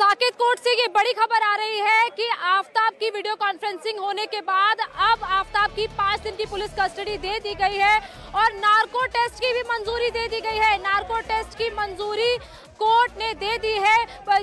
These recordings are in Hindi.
साकेत कोर्ट से ये बड़ी खबर आ रही है कि आफताब की वीडियो कॉन्फ्रेंसिंग होने के बाद अब आफताब की 5 दिन की पुलिस कस्टडी दे दी गई है और नार्को टेस्ट की भी मंजूरी दे दी गई है। नार्को टेस्ट की मंजूरी कोर्ट ने दे दी है।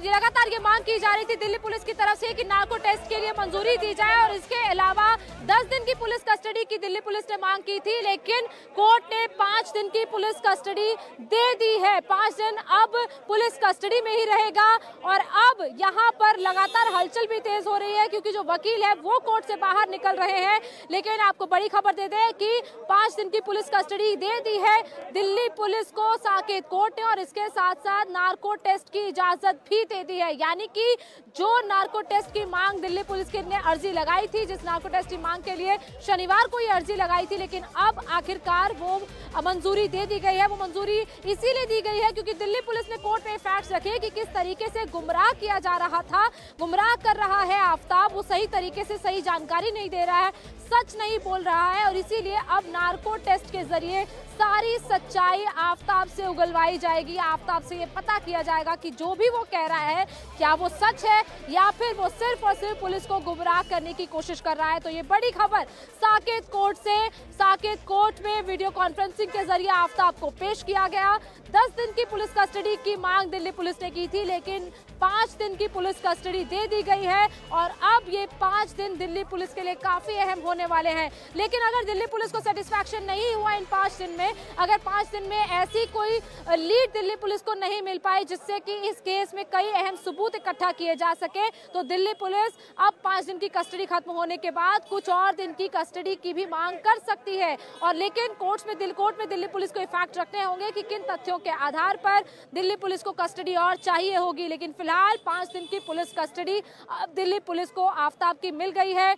लगातार ये मांग की जा रही थी दिल्ली पुलिस की तरफ से कि नार्को टेस्ट के लिए मंजूरी दी जाए और इसके अलावा 10 दिन की पुलिस कस्टडी की दिल्ली पुलिस ने मांग की थी, लेकिन कोर्ट ने 5 दिन की पुलिस कस्टडी दे दी है। 5 दिन अब पुलिस कस्टडी में ही रहेगा और अब यहाँ पर लगातार हलचल भी तेज हो रही है क्योंकि जो वकील है वो कोर्ट से बाहर निकल रहे हैं। लेकिन आपको बड़ी खबर दे दें कि 5 दिन की पुलिस कस्टडी दे दी है दिल्ली पुलिस को साकेत कोर्ट ने और इसके साथ साथ नार्को टेस्ट की इजाजत भी दे दी है। यानी कि जो नार्को टेस्ट की मांग दिल्ली पुलिस ने अर्जी लगाई थी, जिस नार्को टेस्ट की मांग के लिए शनिवार को ये अर्जी लगाई थी, लेकिन अब आखिरकार वो मंजूरी दे दी गई है। वो मंजूरी इसीलिए दी गई है क्योंकि दिल्ली पुलिस ने कोर्ट में फैक्ट्स रखे कि किस तरीके से गुमराह किया जा रहा था, गुमराह कर रहा है आफताब, वो सही तरीके से सही जानकारी नहीं दे रहा है, सच नहीं बोल रहा है और इसीलिए अब नार्को टेस्ट के जरिए सारी सच्चाई आफताब से उगलवाई जाएगी। आफताब से ये पता किया जाएगा कि जो भी वो कह रहा है क्या वो सच है या फिर वो सिर्फ और सिर्फ पुलिस को गुमराह करने की कोशिश कर रहा है। तो ये बड़ी खबर साकेत कोर्ट से, साकेत कोर्ट में वीडियो कॉन्फ्रेंसिंग के जरिए आफताब को पेश किया गया। 10 दिन की पुलिस कस्टडी की मांग दिल्ली पुलिस ने की थी, लेकिन 5 दिन की पुलिस कस्टडी दे दी गई है और अब ये 5 दिन दिल्ली पुलिस के लिए काफी अहम होने वाले हैं। लेकिन अगर दिल्ली पुलिस को सेटिस्फैक्शन नहीं हुआ इन 5 दिन में, अगर 5 दिन में ऐसी कोई लीड दिल्ली पुलिस को नहीं मिल पाई जिससे कि इस केस में कई अहम सबूत इकट्ठा किए जा सके, तो दिल्ली पुलिस अब 5 दिन की कस्टडी खत्म होने के बाद कुछ और दिन की कस्टडी की भी मांग कर सकती है। और लेकिन कोर्ट में दिल्ली पुलिस को फैक्ट रखने होंगे कि किन तथ्यों के आधार पर दिल्ली पुलिस को कस्टडी और चाहिए होगी। लेकिन फिलहाल 5 दिन की पुलिस कस्टडी अब दिल्ली पुलिस को आफताब की मिल गई है।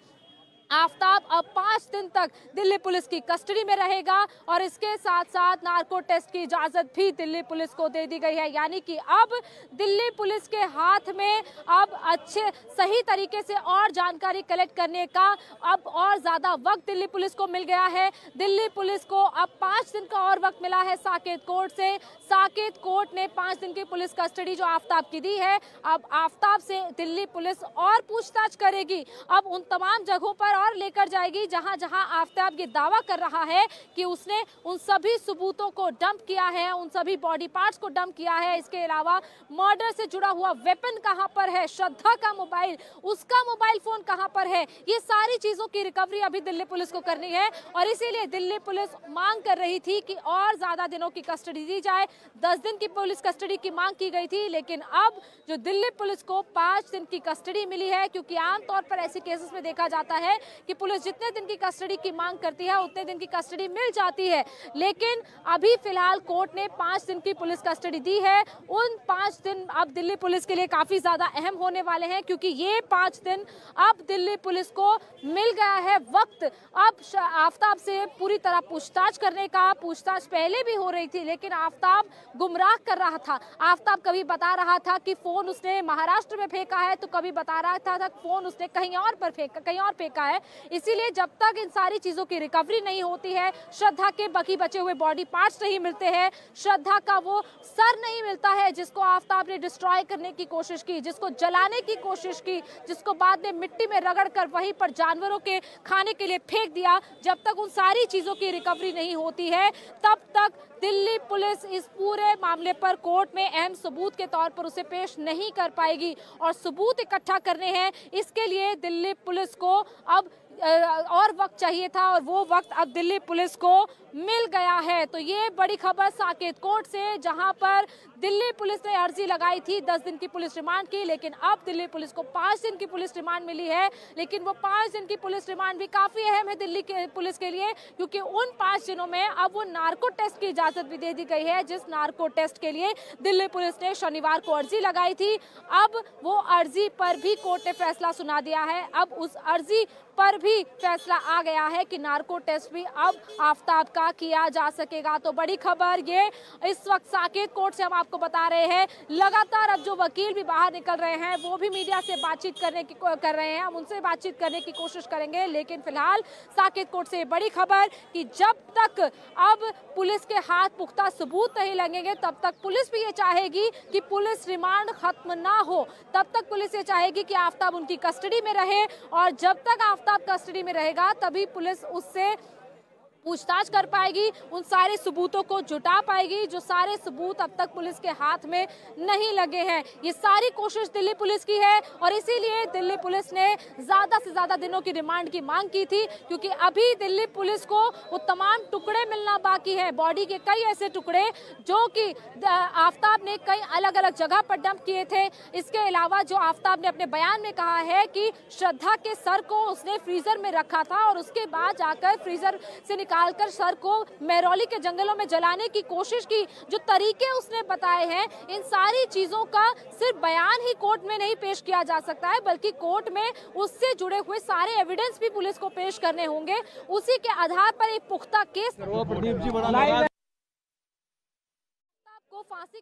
आफताब अब 5 दिन तक दिल्ली पुलिस की कस्टडी में रहेगा और इसके साथ साथ नार्को टेस्ट की इजाजत भी दिल्ली पुलिस को दे दी गई है। यानी कि अब दिल्ली पुलिस के हाथ में अब अच्छे सही तरीके से और जानकारी कलेक्ट करने का अब और ज्यादा वक्त दिल्ली पुलिस को मिल गया है। दिल्ली पुलिस को अब 5 दिन का और वक्त मिला है साकेत कोर्ट से। साकेत कोर्ट ने 5 दिन की पुलिस कस्टडी जो आफताब की दी है, अब आफताब से दिल्ली पुलिस और पूछताछ करेगी। अब उन तमाम जगहों पर और लेकर जाएगी जहां जहां आफताब ये दावा कर रहा है कि उसने उन सभी सबूतों को डंप किया है, उन सभी बॉडी पार्ट्स को डंप किया है। इसके अलावा मर्डर से जुड़ा हुआ वेपन कहां पर है, श्रद्धा का मोबाइल, उसका मोबाइल फोन कहां पर है, ये सारी चीजों की रिकवरी अभी दिल्ली पुलिस को करनी है और इसीलिए दिल्ली पुलिस मांग कर रही थी कि और ज्यादा दिनों की कस्टडी दी जाए। 10 दिन की पुलिस कस्टडी की मांग की गई थी, लेकिन अब जो दिल्ली पुलिस को 5 दिन की कस्टडी मिली है, क्योंकि आमतौर पर ऐसे केसेस में देखा जाता है कि पुलिस जितने दिन की कस्टडी की मांग करती है उतने दिन की कस्टडी मिल जाती है। लेकिन अभी फिलहाल कोर्ट ने 5 दिन की पुलिस कस्टडी दी है। उन 5 दिन अब दिल्ली पुलिस के लिए काफी ज्यादा अहम होने वाले हैं क्योंकि ये 5 दिन अब दिल्ली पुलिस को मिल गया है वक्त अब आफताब से पूरी तरह पूछताछ करने का। पूछताछ पहले भी हो रही थी लेकिन आफताब गुमराह कर रहा था। आफताब कभी बता रहा था कि फोन उसने महाराष्ट्र में फेंका है, तो कभी बता रहा था फोन उसने कहीं और फेंका है। इसीलिए जब तक इन सारी चीजों की रिकवरी नहीं होती है, श्रद्धा के बाकी बचे हुए बॉडी पार्ट्स नहीं मिलते हैं, श्रद्धा का वो सर नहीं मिलता है जिसको आफताब ने डिस्ट्रॉय करने की कोशिश की, जिसको जलाने की कोशिश की, जिसको बाद में मिट्टी में रगड़कर वहीं पर जानवरों के खाने के लिए फेंक दिया, जब तक उन सारी चीजों की रिकवरी नहीं होती है तब तक दिल्ली पुलिस इस पूरे मामले पर कोर्ट में अहम सबूत के तौर पर उसे पेश नहीं कर पाएगी। और सबूत इकट्ठा करने हैं, इसके लिए दिल्ली पुलिस को अब और वक्त चाहिए था और वो वक्त अब दिल्ली पुलिस को मिल गया है। तो ये बड़ी खबर साकेत कोर्ट से, जहां पर दिल्ली पुलिस ने अर्जी लगाई थी 10 दिन की पुलिस रिमांड की, लेकिन अब दिल्ली पुलिस को 5 दिन की पुलिस रिमांड मिली है। लेकिन वो 5 दिन की पुलिस रिमांड भी काफी अहम है दिल्ली के पुलिस के लिए क्योंकि उन 5 दिनों में अब वो नार्को टेस्ट की इजाजत भी दे दी गई है, जिस नार्को टेस्ट के लिए दिल्ली पुलिस ने शनिवार को अर्जी लगाई थी। अब वो अर्जी पर भी कोर्ट ने फैसला सुना दिया है। अब उस अर्जी पर भी फैसला आ गया है कि नार्को टेस्ट भी अब आफताब का किया जा सकेगा। तो बड़ी खबर ये इस वक्त साकेत कोर्ट से हम आपको बता रहे हैं। लगातार अब जो वकील भी बाहर निकल रहे हैं वो भी मीडिया से बातचीत कर रहे हैं, हम उनसे बातचीत करने की कोशिश करेंगे। लेकिन फिलहाल साकेत कोर्ट से बड़ी खबर कि जब तक अब पुलिस के हाथ पुख्ता सबूत नहीं लगेंगे तब तक पुलिस भी ये चाहेगी कि पुलिस रिमांड खत्म ना हो, तब तक पुलिस ये चाहेगी कि आफताब उनकी कस्टडी में रहे, और जब तक आफताब कस्टडी में रहेगा तभी पुलिस उससे पूछताछ कर पाएगी, उन सारे सबूतों को जुटा पाएगी जो सारे सबूत अब तक पुलिस के हाथ में नहीं लगे हैं। ये सारी कोशिश दिल्ली पुलिस की है और इसीलिए दिल्ली पुलिस ने ज्यादा से ज्यादा दिनों की रिमांड की मांग की थी, क्योंकि अभी दिल्ली पुलिस को वो तमाम टुकड़े मिलना बाकी है, बॉडी के कई ऐसे टुकड़े जो कि आफताब ने कई अलग अलग जगह पर डंप किए थे। इसके अलावा जो आफताब ने अपने बयान में कहा है कि श्रद्धा के सर को उसने फ्रीजर में रखा था और उसके बाद जाकर फ्रीजर से निकालकर सर को मेहरौली के जंगलों में जलाने की कोशिश की, जो तरीके उसने बताए हैं, इन सारी चीजों का सिर्फ बयान ही कोर्ट में नहीं पेश किया जा सकता है, बल्कि कोर्ट में उससे जुड़े हुए सारे एविडेंस भी पुलिस को पेश करने होंगे। उसी के आधार पर एक पुख्ता केस को फांसी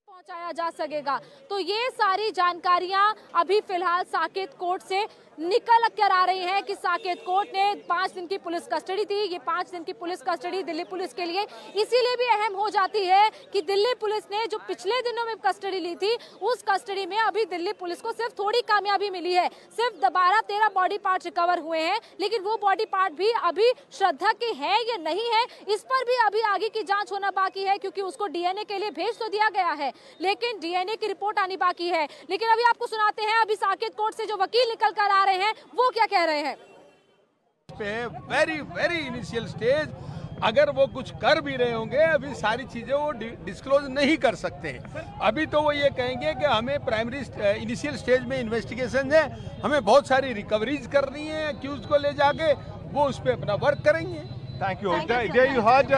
पहुंचाया जा सकेगा। तो ये सारी जानकारियां अभी फिलहाल साकेत कोर्ट से निकल कर आ रही हैं कि साकेत कोर्ट ने 5 दिन की पुलिस कस्टडी दी। ये 5 दिन की पुलिस कस्टडी दिल्ली पुलिस के लिए इसीलिए भी अहम हो जाती है कि दिल्ली पुलिस ने जो पिछले दिनों में कस्टडी ली थी उस कस्टडी में अभी दिल्ली पुलिस को सिर्फ थोड़ी कामयाबी मिली है, सिर्फ 12-13 बॉडी पार्ट रिकवर हुए हैं, लेकिन वो बॉडी पार्ट भी अभी श्रद्धा के हैं या नहीं है इस पर भी अभी आगे की जांच होना बाकी है, क्योंकि उसको डीएनए के लिए भेज तो दिया गया है लेकिन डीएनए की रिपोर्ट आनी बाकी है। लेकिन अभी आपको सुनाते हैं अभी साकेत कोर्ट से जो वकील निकल कर आ रहे हैं वो क्या कह रहे हैं। वेरी इनिशियल स्टेज, अगर वो कुछ कर भी रहे होंगे अभी सारी चीजें वो डिस्क्लोज नहीं कर सकते हैं। अभी तो वो ये कहेंगे कि हमें प्राइमरी इनिशियल स्टेज में इन्वेस्टिगेशन है, हमें बहुत सारी रिकवरीज करनी है, एक्यूज को ले जाके वो उस पर अपना वर्क करेंगे। Thank you. There you heard,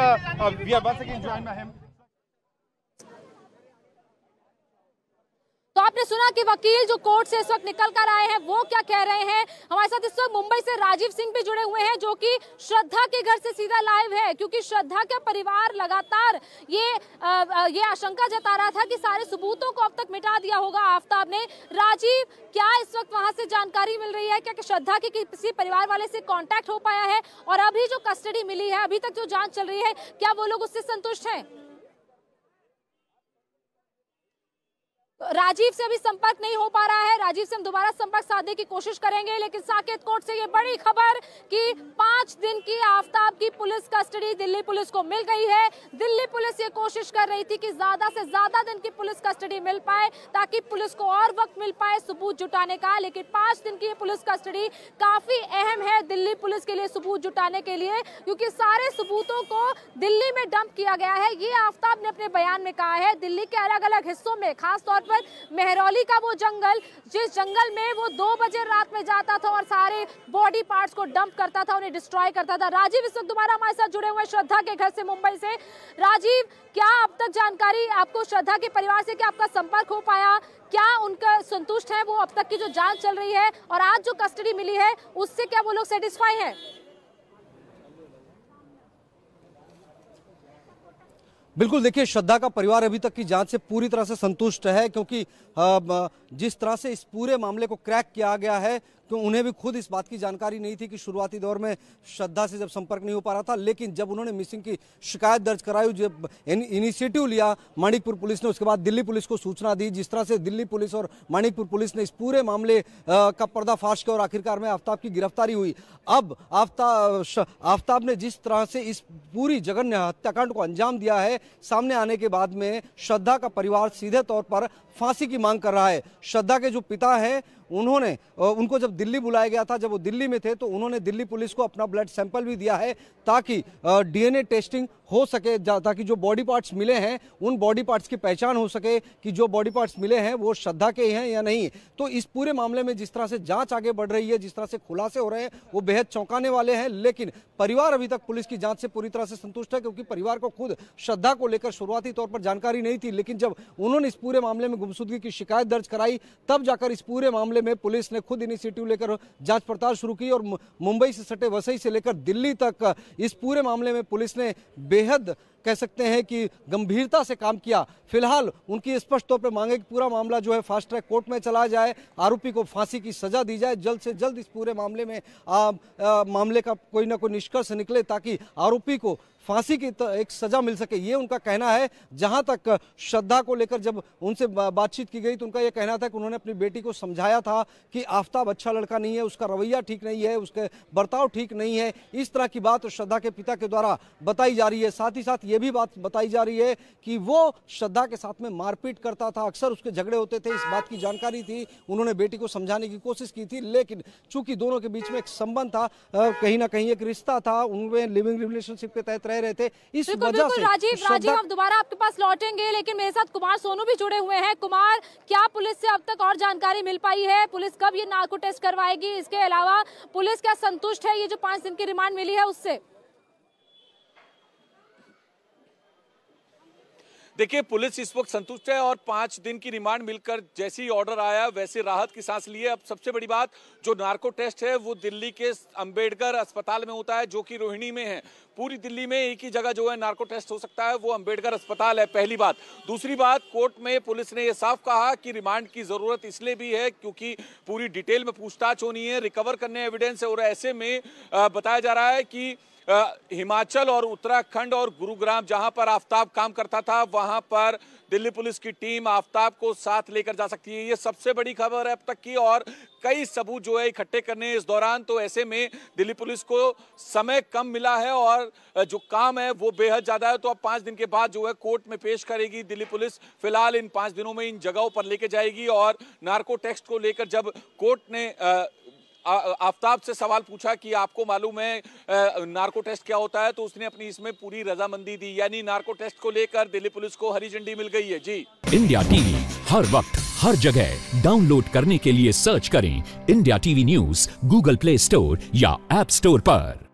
we are once again joined by him. तो आपने सुना कि वकील जो कोर्ट से इस वक्त निकल कर आए हैं वो क्या कह रहे हैं। हमारे साथ इस वक्त मुंबई से राजीव सिंह भी जुड़े हुए हैं जो कि श्रद्धा के घर से सीधा लाइव है, क्योंकि श्रद्धा का परिवार लगातार ये आशंका जता रहा था कि सारे सबूतों को अब तक मिटा दिया होगा आफताब ने। राजीव, क्या इस वक्त वहां से जानकारी मिल रही है, क्या श्रद्धा के किसी परिवार वाले से कॉन्टेक्ट हो पाया है, और अभी जो कस्टडी मिली है, अभी तक जो जांच चल रही है, क्या वो लोग उससे संतुष्ट हैं? राजीव से अभी संपर्क नहीं हो पा रहा है, राजीव से हम दोबारा संपर्क साधने की कोशिश करेंगे। लेकिन साकेत कोर्ट से ये बड़ी खबर कि 5 दिन की आफताब की पुलिस कस्टडी दिल्ली पुलिस को मिल गई है। दिल्ली पुलिस ये कोशिश कर रही थी कि ज्यादा से ज्यादा दिन की पुलिस कस्टडी मिल पाए ताकि पुलिस को और वक्त मिल पाए सबूत जुटाने का, लेकिन 5 दिन की पुलिस कस्टडी काफी अहम है दिल्ली पुलिस के लिए सबूत जुटाने के लिए, क्योंकि सारे सबूतों को दिल्ली में डंप किया गया है। ये आफताब ने अपने बयान में कहा है। दिल्ली के अलग अलग हिस्सों में, खासतौर पर मेहरौली का वो जंगल, जिस जंगल में वो 2 बजे रात में जाता था और सारे बॉडी पार्ट्स को डंप करता था, उन्हें डिस्ट्रॉय करता था। राजीव इस वक्त दोबारा हमारे साथ जुड़े हुए श्रद्धा के घर से मुंबई से। राजीव, क्या अब तक जानकारी आपको श्रद्धा के परिवार से, क्या आपका संपर्क हो पाया, क्या उनका संतुष्ट है वो अब तक की जो जांच चल रही है और आज जो कस्टडी मिली है उससे क्या वो लोग सेटिस्फाई है? बिल्कुल, देखिए, श्रद्धा का परिवार अभी तक की जांच से पूरी तरह से संतुष्ट है, क्योंकि जिस तरह से इस पूरे मामले को क्रैक किया गया है तो उन्हें भी खुद इस बात की जानकारी नहीं थी कि शुरुआती दौर में श्रद्धा से जब संपर्क नहीं हो पा रहा था, लेकिन जब उन्होंने मिसिंग की शिकायत दर्ज कराई, जब इनिशिएटिव लिया माणिकपुर पुलिस ने, उसके बाद दिल्ली पुलिस को सूचना दी, जिस तरह से दिल्ली पुलिस और माणिकपुर पुलिस ने इस पूरे मामले का पर्दाफाश किया और आखिरकार में आफताब की गिरफ्तारी हुई। अब आफताब ने जिस तरह से इस पूरी जघन्य हत्याकांड को अंजाम दिया है, सामने आने के बाद में श्रद्धा का परिवार सीधे तौर पर फांसी की मांग कर रहा है। श्रद्धा के जो पिता हैं उनको जब दिल्ली बुलाया गया था, जब वो दिल्ली में थे, तो उन्होंने दिल्ली पुलिस को अपना ब्लड सैंपल भी दिया है ताकि डीएनए टेस्टिंग हो सके, ताकि जो बॉडी पार्ट्स मिले हैं उन बॉडी पार्ट्स की पहचान हो सके कि जो बॉडी पार्ट्स मिले हैं वो श्रद्धा के हैं या नहीं। तो इस पूरे मामले में जिस तरह से जांच आगे बढ़ रही है, जिस तरह से खुलासे हो रहे हैं, वो बेहद चौंकाने वाले हैं। लेकिन परिवार अभी तक पुलिस की जांच से पूरी तरह से संतुष्ट है, क्योंकि परिवार को खुद श्रद्धा को लेकर शुरुआती तौर पर जानकारी नहीं थी, लेकिन जब उन्होंने इस पूरे मामले में गुमशुदगी की शिकायत दर्ज कराई, तब जाकर इस पूरे मामले मामले में पुलिस ने खुद इनिशिएटिव लेकर जांच पड़ताल शुरू की और मुंबई से सटे वसई से लेकर दिल्ली तक इस पूरे मामले में पुलिस ने बेहद कह सकते हैं कि गंभीरता से काम किया। फिलहाल उनकी स्पष्ट तौर पर मांग है कि पूरा मामला जो है फास्ट ट्रैक कोर्ट में चलाया जाए, आरोपी को फांसी की सजा दी जाए, जल्द से जल्द इस पूरे मामले में मामले का कोई ना कोई निष्कर्ष निकले ताकि आरोपी को फांसी की एक सजा मिल सके, ये उनका कहना है। जहां तक श्रद्धा को लेकर जब उनसे बातचीत की गई तो उनका यह कहना था कि उन्होंने अपनी बेटी को समझाया था कि आफताब अच्छा लड़का नहीं है, उसका रवैया ठीक नहीं है, उसके बर्ताव ठीक नहीं है। इस तरह की बात श्रद्धा के पिता के द्वारा बताई जा रही है। साथ ही साथ ये भी बात बताई जा रही है कि वो श्रद्धा के साथ में मारपीट करता था, अक्सर उसके झगड़े होते थे, इस बात की जानकारी थी। उन्होंने बेटी को समझाने की कोशिश की थी, लेकिन चूंकि दोनों के बीच में एक संबंध था, कहीं ना कहीं एक रिश्ता था, उनमें लिविंग रिलेशनशिप के तहत रह रहे थे, इस वजह से राजीव हम दोबारा आपके पास लौटेंगे, लेकिन मेरे साथ कुमार सोनू भी जुड़े हुए हैं। कुमार, क्या पुलिस से अब तक और जानकारी मिल पाई है? पुलिस कब ये नार्को टेस्ट करवाएगी? इसके अलावा पुलिस क्या संतुष्ट है ये जो 5 दिन की रिमांड मिली है उससे? देखिए, पुलिस इस वक्त संतुष्ट है और 5 दिन की रिमांड मिलकर जैसे ही ऑर्डर आया वैसे राहत की सांस ली है। अब सबसे बड़ी बात, जो नार्को टेस्ट है वो दिल्ली के अंबेडकर अस्पताल में होता है, जो कि रोहिणी में है। पूरी दिल्ली में एक ही जगह जो है नार्को टेस्ट हो सकता है, वो अंबेडकर अस्पताल है, पहली बात। दूसरी बात, कोर्ट में पुलिस ने ये साफ कहा कि रिमांड की जरूरत इसलिए भी है क्योंकि पूरी डिटेल में पूछताछ होनी है, रिकवर करने एविडेंस है, और ऐसे में बताया जा रहा है कि हिमाचल और उत्तराखंड और गुरुग्राम जहां पर आफताब काम करता था, वहां पर दिल्ली पुलिस की टीम आफताब को साथ लेकर जा सकती है। ये सबसे बड़ी खबर है अब तक की, और कई सबूत जो है इकट्ठे करने इस दौरान, तो ऐसे में दिल्ली पुलिस को समय कम मिला है और जो काम है वो बेहद ज्यादा है। तो अब 5 दिन के बाद जो है कोर्ट में पेश करेगी दिल्ली पुलिस। फिलहाल इन 5 दिनों में इन जगहों पर लेके जाएगी, और नार्को टेस्ट को लेकर जब कोर्ट ने आफताब से सवाल पूछा कि आपको मालूम है नार्को टेस्ट क्या होता है, तो उसने अपनी इसमें पूरी रजामंदी दी, यानी नार्को टेस्ट को लेकर दिल्ली पुलिस को हरी झंडी मिल गई है। जी, इंडिया टीवी हर वक्त हर जगह डाउनलोड करने के लिए सर्च करें India TV news Google play store या ऐप स्टोर पर।